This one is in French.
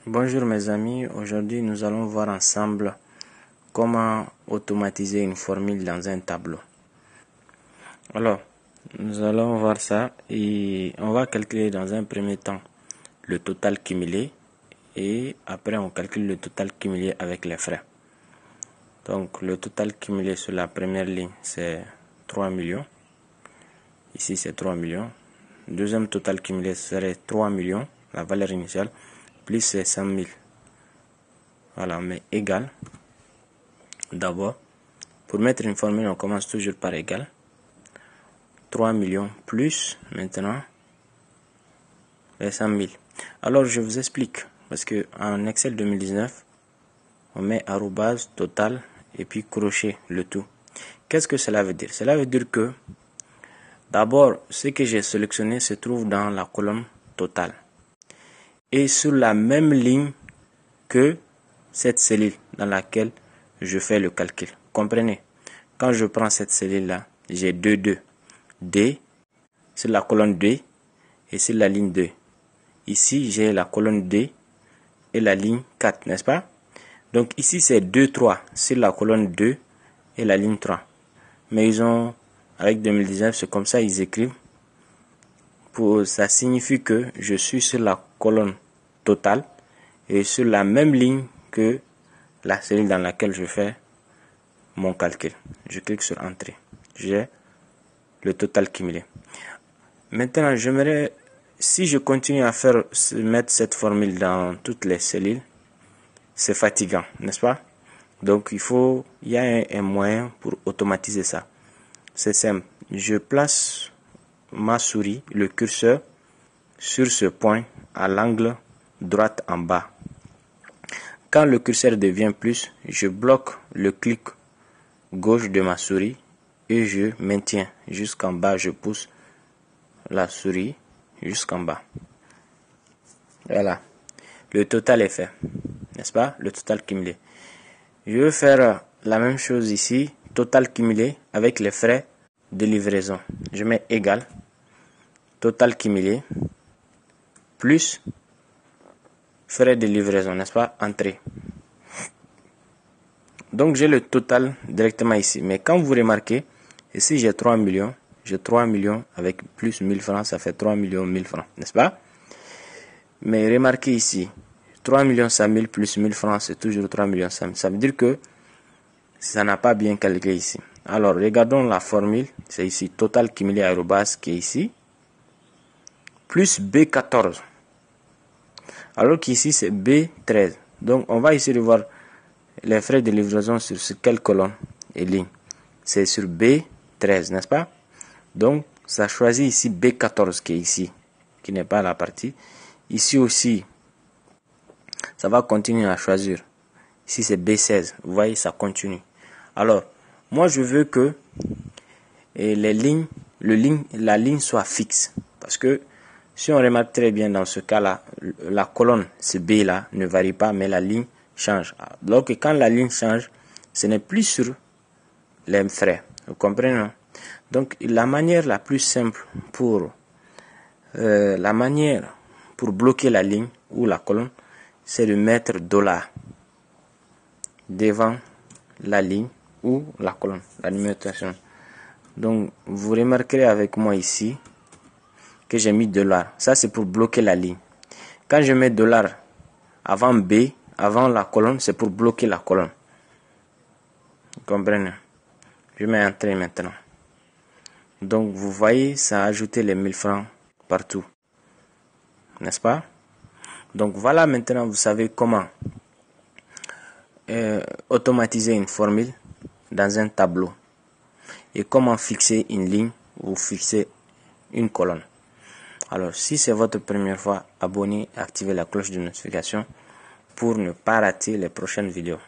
Bonjour mes amis, aujourd'hui nous allons voir ensemble comment automatiser une formule dans un tableau. Alors, nous allons voir ça et on va calculer dans un premier temps le total cumulé et après on calcule le total cumulé avec les frais. Donc le total cumulé sur la première ligne c'est 3 millions, ici c'est 3 millions. Deuxième total cumulé serait 3 millions, la valeur initiale, plus c'est 100 000. Voilà, mais égal. D'abord, pour mettre une formule, on commence toujours par égal. 3 millions plus, maintenant, les 100 000. Alors, je vous explique. Parce que en Excel 2019, on met arrobase, total, et puis crochet, le tout. Qu'est-ce que cela veut dire? Cela veut dire que, d'abord, ce que j'ai sélectionné se trouve dans la colonne totale. Et sur la même ligne que cette cellule dans laquelle je fais le calcul. Comprenez? Quand je prends cette cellule-là, j'ai 2. D sur la colonne 2 et sur la ligne 2. Ici, j'ai la colonne 2 et la ligne 4, n'est-ce pas? Donc ici, c'est 2, 3 sur la colonne 2 et la ligne 3. Mais ils ont, avec 2019, c'est comme ça, ils écrivent. Ça signifie que je suis sur la colonne totale et sur la même ligne que la cellule dans laquelle je fais mon calcul. Je clique sur Entrée. J'ai le total cumulé. Maintenant, j'aimerais, si je continue à mettre cette formule dans toutes les cellules, c'est fatigant, n'est-ce pas? Donc, il y a un moyen pour automatiser ça. C'est simple. Je place ma souris, le curseur, sur ce point à l'angle droite en bas. Quand le curseur devient plus, je bloque le clic gauche de ma souris et je maintiens jusqu'en bas. Je pousse la souris jusqu'en bas. Voilà. Le total est fait. N'est-ce pas? Le total cumulé. Je vais faire la même chose ici. Total cumulé avec les frais de livraison. Je mets égal. Total cumulé plus frais de livraison, n'est-ce pas? Entrée. Donc j'ai le total directement ici. Mais quand vous remarquez, ici j'ai 3 millions. J'ai 3 millions avec plus 1000 francs, ça fait 3 millions 1000 francs, n'est-ce pas? Mais remarquez ici, 3 millions 100 000 plus 1000 francs, c'est toujours 3 millions 100 000. Ça veut dire que ça n'a pas bien calculé ici. Alors regardons la formule. C'est ici, total cumulé arrobase qui est ici. Plus B14. Alors qu'ici c'est B13. Donc on va essayer de voir les frais de livraison sur quelle colonne et ligne. C'est sur B13, n'est-ce pas? Donc ça choisit ici B14 qui est ici, qui n'est pas la partie. Ici aussi, ça va continuer à choisir. Ici c'est B16, vous voyez, ça continue. Alors, moi je veux que la ligne soit fixe. Parce que si on remarque très bien dans ce cas-là, la colonne, ce B là, ne varie pas, mais la ligne change. Donc quand la ligne change, ce n'est plus sur les frais. Vous comprenez, non? Donc la manière la plus simple pour bloquer la ligne ou la colonne, c'est de mettre $ devant la ligne ou la colonne, la numérotation. Donc vous remarquerez avec moi ici que j'ai mis $. Ça c'est pour bloquer la ligne. Quand je mets $ avant B, avant la colonne, c'est pour bloquer la colonne. Vous comprenez? Je mets Entrée maintenant. Donc vous voyez, ça a ajouté les 1000 francs partout. N'est-ce pas? Donc voilà, maintenant vous savez comment automatiser une formule dans un tableau et comment fixer une ligne ou fixer une colonne. Alors si c'est votre première fois, abonnez et activez la cloche de notification pour ne pas rater les prochaines vidéos.